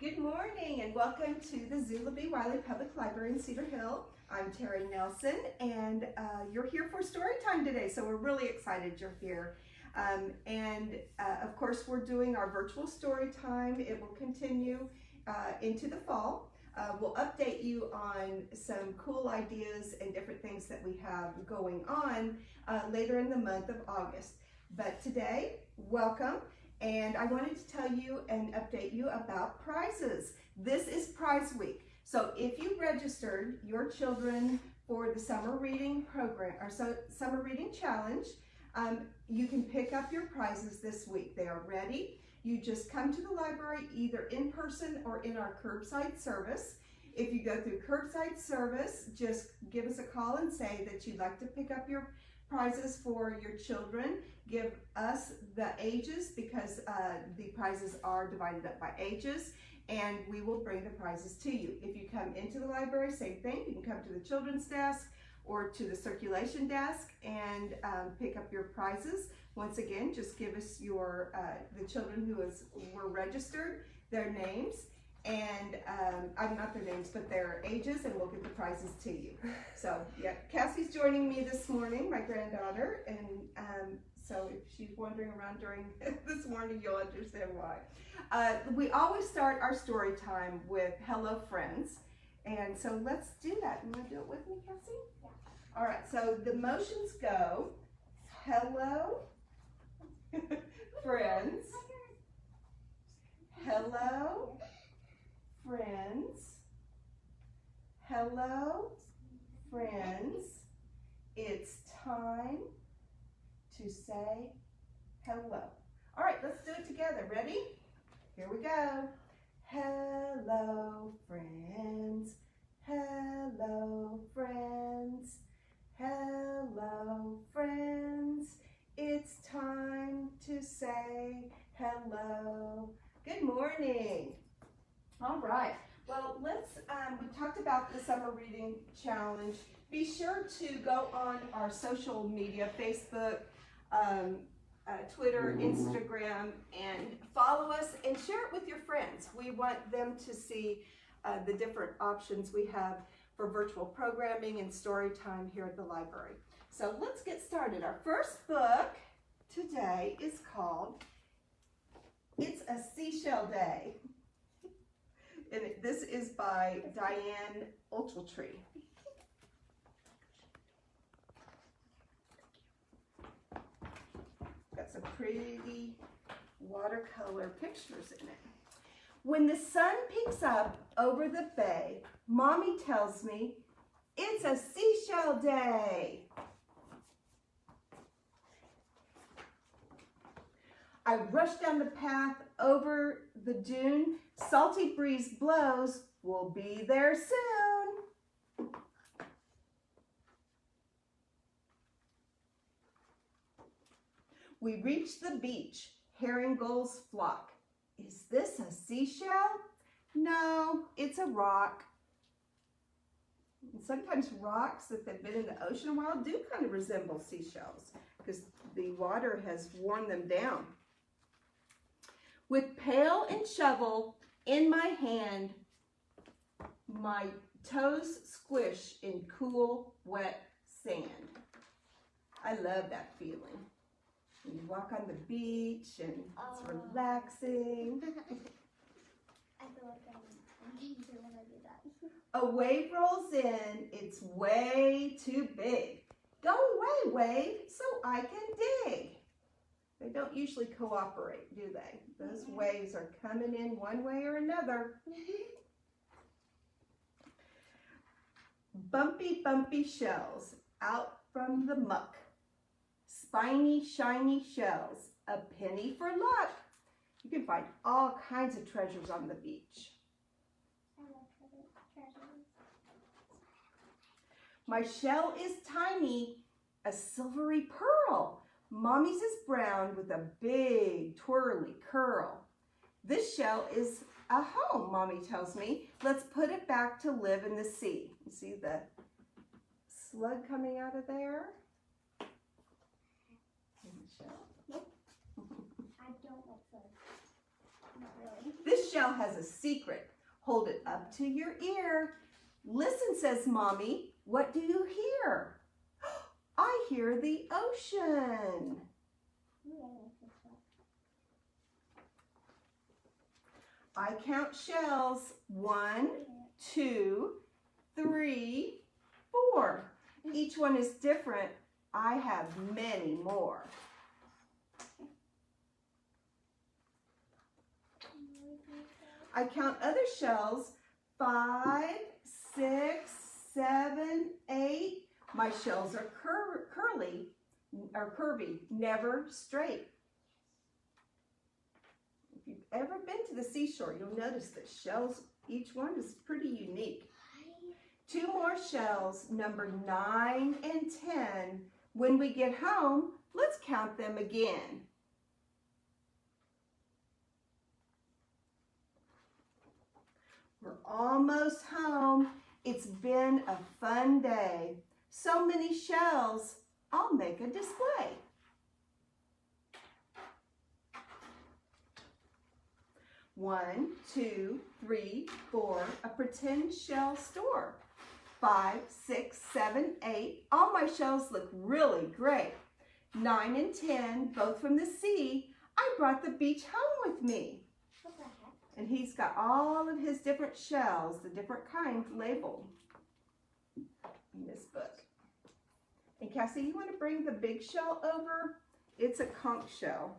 Good morning and welcome to the Zula B. Wiley Public Library in Cedar Hill. I'm Teri Nelson and you're here for Storytime today, so we're really excited you're here. Of course we're doing our virtual Storytime. It will continue into the fall. We'll update you on some cool ideas and different things that we have going on later in the month of August. But today, welcome. And I wanted to tell you and update you about prizes. This is Prize Week. So if you registered your children for the summer reading program or summer reading challenge, you can pick up your prizes this week. They are ready. You just come to the library either in person or in our curbside service. If you go through curbside service, just give us a call and say that you'd like to pick up your prizes for your children. Give us the ages because the prizes are divided up by ages, and we will bring the prizes to you. If you come into the library, same thing. You can come to the children's desk or to the circulation desk and pick up your prizes. Once again, just give us your the children who were registered, their names, and not their names, but their ages, and we'll give the prizes to you. So yeah, Cassie's joining me this morning, my granddaughter, and so if she's wandering around during this morning, you'll understand why. We always start our story time with hello friends, and so let's do that. You want to do it with me, Cassie? Yeah. All right, so the motions go, hello friends, hello friends, hello friends, it's time to say hello. All right, let's do it together. Ready? Here we go. Hello friends, hello friends, hello friends, it's time to say hello. Good morning. All right, well, we talked about the summer reading challenge. Be sure to go on our social media, Facebook, Twitter, Instagram, and follow us and share it with your friends. We want them to see the different options we have for virtual programming and story time here at the library. So let's get started. Our first book today is called It's a Seashell Day. And this is by Diane Ochiltree. Got some pretty watercolor pictures in it. When the sun peeks up over the bay, Mommy tells me it's a seashell day. I rush down the path over the dune. Salty breeze blows. We'll be there soon. We reach the beach. Herring gulls flock. Is this a seashell? No, it's a rock. And sometimes rocks that have been in the ocean a while do kind of resemble seashells because the water has worn them down. With pail and shovel in my hand, my toes squish in cool, wet sand. I love that feeling. You walk on the beach and it's relaxing. I feel like I'm danger when I do that. A wave rolls in, it's way too big. Go away, wave, so I can dig. They don't usually cooperate, do they? Those waves are coming in one way or another. Bumpy, bumpy shells out from the muck. Spiny, shiny shells, a penny for luck. You can find all kinds of treasures on the beach. I love treasures. My shell is tiny, a silvery pearl. Mommy's is brown with a big twirly curl. This shell is a home, Mommy tells me. Let's put it back to live in the sea. You see the slug coming out of there? Nope. I don't like slugs. Not really. This shell has a secret. Hold it up to your ear. Listen, says Mommy. What do you hear? I hear the ocean. I count shells. 1, 2, 3, 4. Each one is different. I have many more. I count other shells. 5, 6, 7, 8. My shells are curvy, never straight. If you've ever been to the seashore, you'll notice that shells, each one is pretty unique. 2 more shells, number 9 and 10. When we get home, let's count them again. We're almost home. It's been a fun day. So many shells, I'll make a display. One, 2, 3, 4, a pretend shell store. 5, 6, 7, 8, all my shells look really great. 9 and 10, both from the sea. I brought the beach home with me. What the heck? And he's got all of his different shells, the different kinds labeled in this book. And Cassie, you want to bring the big shell over? It's a conch shell.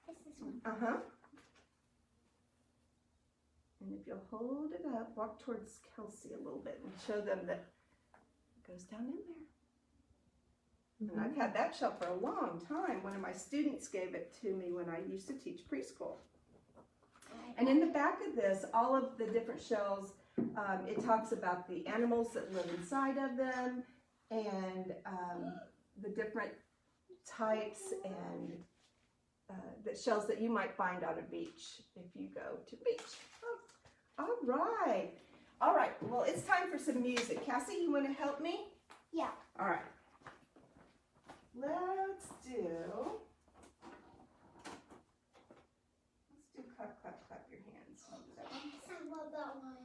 It's this one. Uh-huh. And if you'll hold it up, walk towards Kelsey a little bit and show them that it goes down in there. And I've had that shell for a long time. One of my students gave it to me when I used to teach preschool. And in the back of this, all of the different shells, it talks about the animals that live inside of them and the different types and the shells that you might find on a beach if you go to the beach. Oh, all right. All right. Well, it's time for some music. Cassie, you want to help me? Yeah. All right. Let's do clap, clap, clap your hands. I love that one.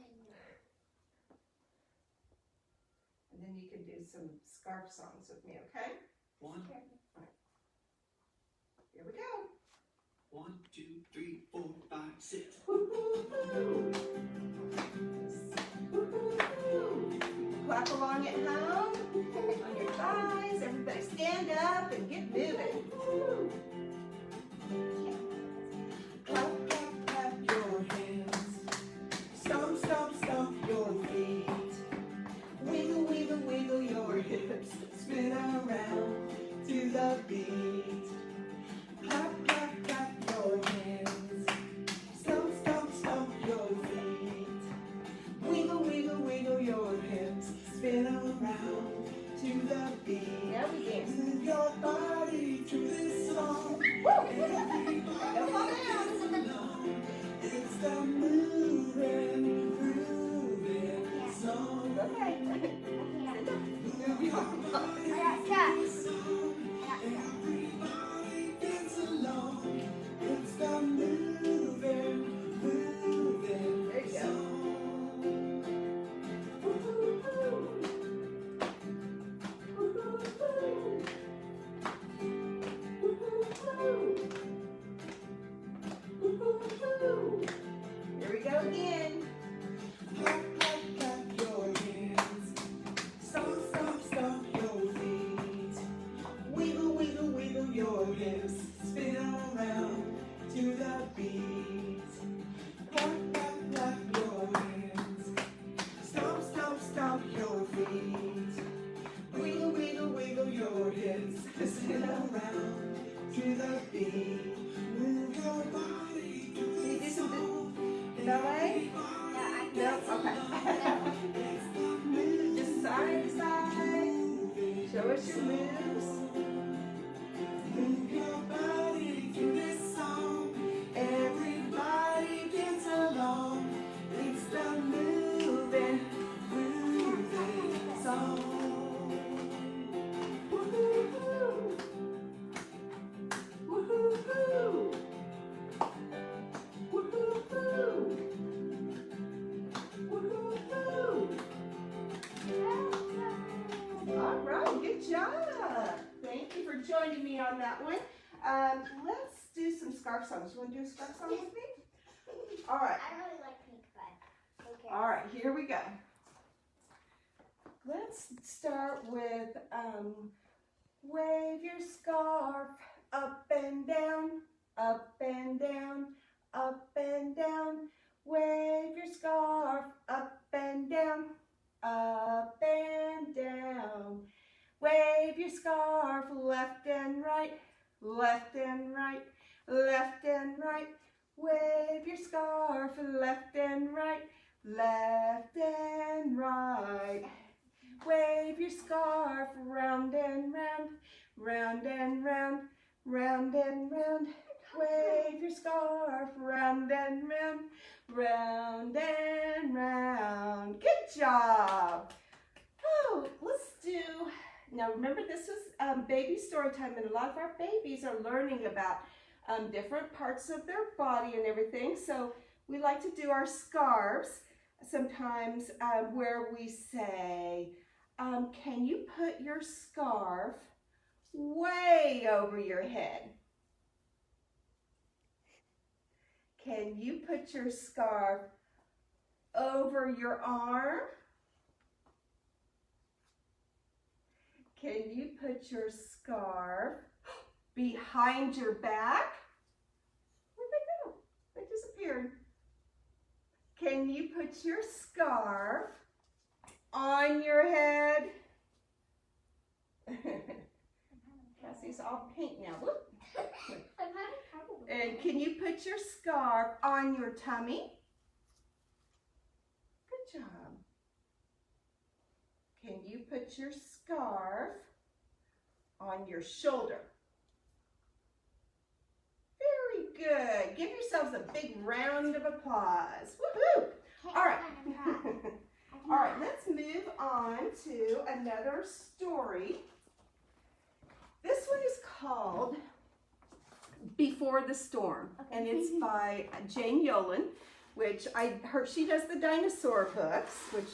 And then you can do some scarf songs with me, okay? 1, Here we go. 1, 2, 3, 4, 5, 6. Clap along at home, on your thighs. Everybody stand up and get moving. Clap, clap, clap your hands. Stomp, stomp, stomp your feet. Wiggle, wiggle, wiggle your hips. Spin around to the beat. Clap, clap, clap your hands. Stomp, stomp, stomp your feet. Wiggle, wiggle, wiggle your hips. Spin around to the beat. Now we dance. Move your body to this song. Don't fall down. It's the moving, grooving song. Okay. I got stuck. Everybody dance along. It's the moving, grooving There you go. song. Here we go again. Clap, clap, clap your hands. Stomp, stomp, stomp your feet. Wiggle, wiggle, wiggle your hips. Spin around to the beat. Clap, clap, clap your hands. Stomp, stomp, stomp your feet. Wiggle, wiggle, wiggle your hips. Spin around to the beat. Move your body to Can you do the some song. ballet? No? Okay. Just side to side. Show us your moves. Move your body to this song. Everybody dance along. It's the moving, grooving song. Woo-hoo-hoo. Woo-hoo-hoo. Woo-hoo-hoo. that one. Let's do some scarf songs. You want to do a scarf song with me? All right. I really like pink, but okay. All right, here we go. Let's start with wave your scarf up and down, up and down, up and down. Wave your scarf up and down, up and down. Wave your scarf left and right, left and right, left and right. Wave your scarf left and right, left and right. Wave your scarf round and round, round and round, round and round. Wave your scarf round and round, round and round. Good job. Oh, let's do, now remember this is baby story time, and a lot of our babies are learning about different parts of their body and everything. So we like to do our scarves sometimes where we say, can you put your scarf way over your head? Can you put your scarf over your arm? Can you put your scarf behind your back? Where'd they go? They disappeared. Can you put your scarf on your head? Cassie's all pink now. Whoop. I'm having trouble with And can you put your scarf on your tummy? Good job. Can you put your scarf on your shoulder? Very good. Give yourselves a big round of applause. Woohoo! All right. All right, let's move on to another story. This one is called Before the Storm, and it's by Jane Yolen, which she does the dinosaur books, which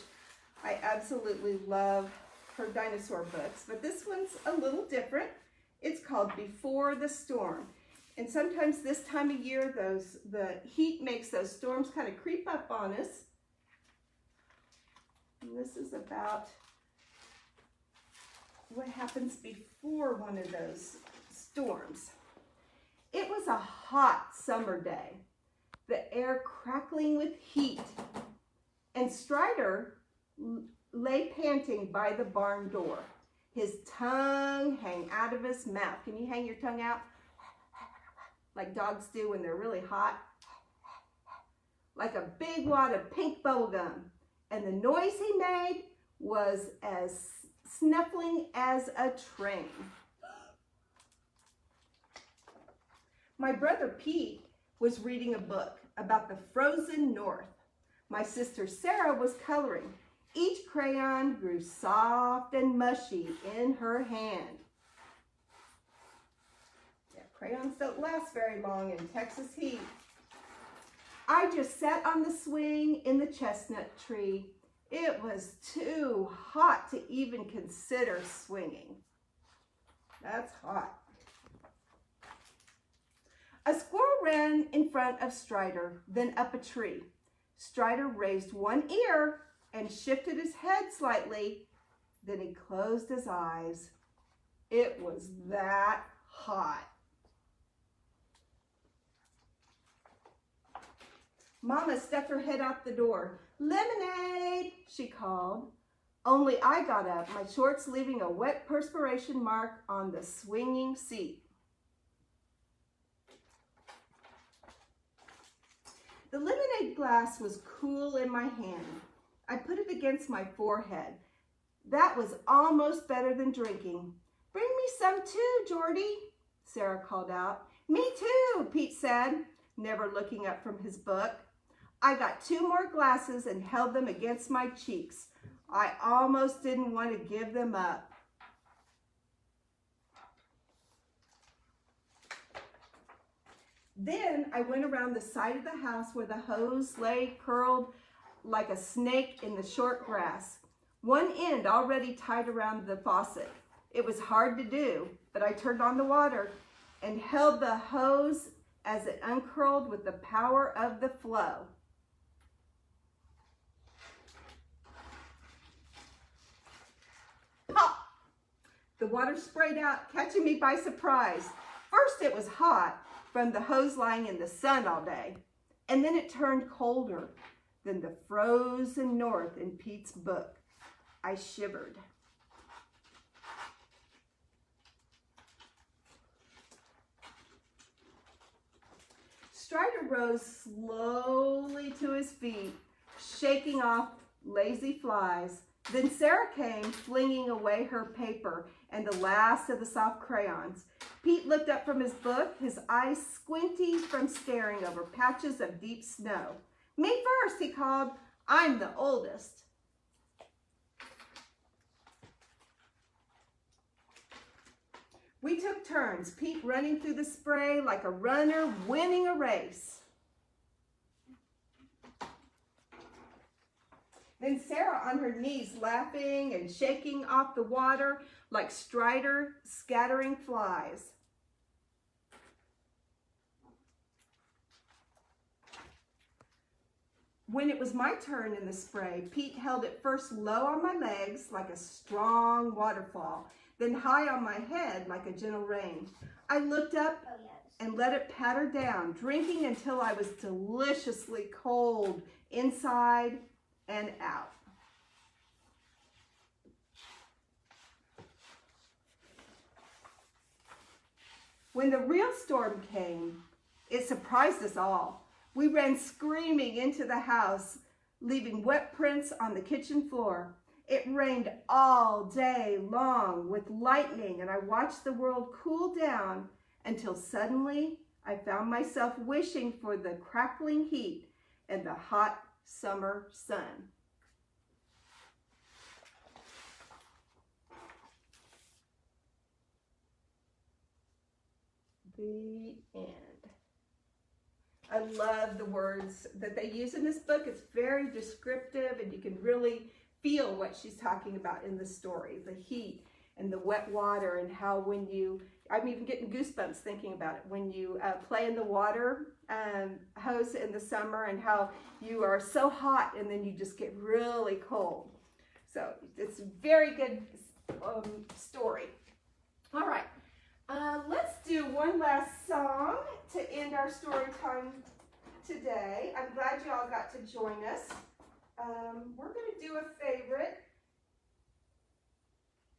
I absolutely love her dinosaur books, but this one's a little different. It's called Before the Storm. And sometimes this time of year, the heat makes those storms kind of creep up on us. And this is about what happens before one of those storms. It was a hot summer day, the air crackling with heat, and Strider lay panting by the barn door, his tongue hang out of his mouth. Can you hang your tongue out? Like dogs do when they're really hot. Like a big wad of pink bubble gum. And the noise he made was as snuffling as a train. My brother Pete was reading a book about the frozen north. My sister Sarah was coloring. Each crayon grew soft and mushy in her hand. Yeah, crayons don't last very long in Texas heat. I just sat on the swing in the chestnut tree. It was too hot to even consider swinging. That's hot. A squirrel ran in front of Strider, then up a tree. Strider raised one ear and shifted his head slightly. Then he closed his eyes. It was that hot. Mama stuck her head out the door. "Lemonade," she called. Only I got up, my shorts leaving a wet perspiration mark on the swinging seat. The lemonade glass was cool in my hand. I put it against my forehead. That was almost better than drinking. "Bring me some too, Jordy," Sarah called out. "Me too," Pete said, never looking up from his book. I got 2 more glasses and held them against my cheeks. I almost didn't want to give them up. Then I went around the side of the house where the hose lay curled like a snake in the short grass, one end already tied around the faucet. It was hard to do, but I turned on the water and held the hose as it uncurled with the power of the flow. Pop! The water sprayed out, catching me by surprise. First it was hot from the hose lying in the sun all day, and then it turned colder than the frozen north in Pete's book. I shivered. Strider rose slowly to his feet, shaking off lazy flies. Then Sarah came, flinging away her paper and the last of the soft crayons. Pete looked up from his book, his eyes squinty from staring over patches of deep snow. "Me first," he called. "I'm the oldest." We took turns, Pete running through the spray like a runner winning a race. Then Sarah on her knees laughing and shaking off the water like Strider scattering flies. When it was my turn in the spray, Pete held it first low on my legs like a strong waterfall, then high on my head like a gentle rain. I looked up and let it patter down, drinking until I was deliciously cold inside and out. When the real storm came, it surprised us all. We ran screaming into the house, leaving wet prints on the kitchen floor. It rained all day long with lightning, and I watched the world cool down until suddenly I found myself wishing for the crackling heat and the hot summer sun. The end. I love the words that they use in this book. It's very descriptive, and you can really feel what she's talking about in the story. The heat and the wet water, and how when you, I'm even getting goosebumps thinking about it, when you play in the water hose in the summer, and how you are so hot and then you just get really cold. So it's a very good story. All right. Let's do one last song to end our story time today. I'm glad you all got to join us. We're going to do a favorite.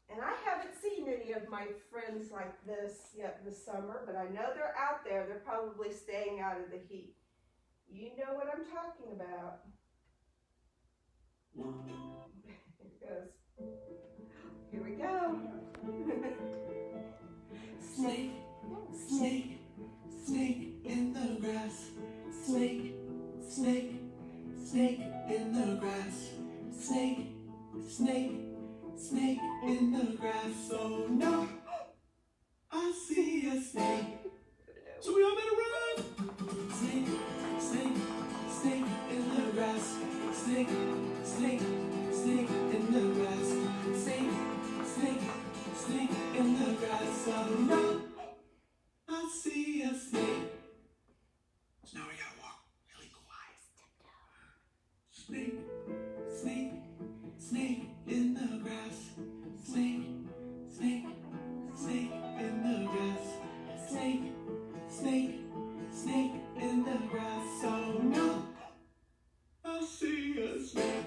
And I haven't seen any of my friends like this yet this summer, but I know they're out there. They're probably staying out of the heat. You know what I'm talking about. Here it goes. Here we go. Snake, snake, snake in the grass. Snake, snake, snake in the grass. Snake, snake, snake in the grass. Oh no, I see a snake. So we all better run. Snake, snake, snake in the grass. Snake, snake, snake in the grass. Snake, snake, snake in the grass. Oh no, I see a snake. So now we gotta walk really quiet. Snake, snake, snake in the grass. Snake, snake, snake in the grass. Snake, snake, snake in the grass. Oh no, I see a snake.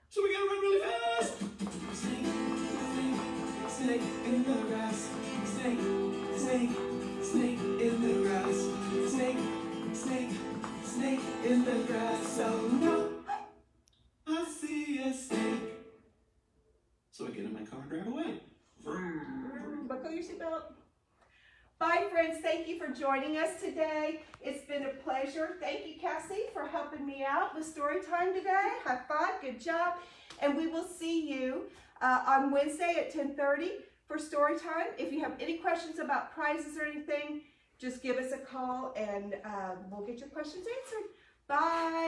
So we gotta run really fast. Snake, snake, snake in the grass. Snake, snake, snake in the grass. Snake, snake, snake in the grass. Oh no, I see a snake. So I get in my car and drive away. Buckle your seatbelt. Bye, friends. Thank you for joining us today. It's been a pleasure. Thank you, Cassie, for helping me out with story time today. High five. Good job. And we will see you on Wednesday at 10:30 for story time. If you have any questions about prizes or anything, just give us a call and we'll get your questions answered. Bye.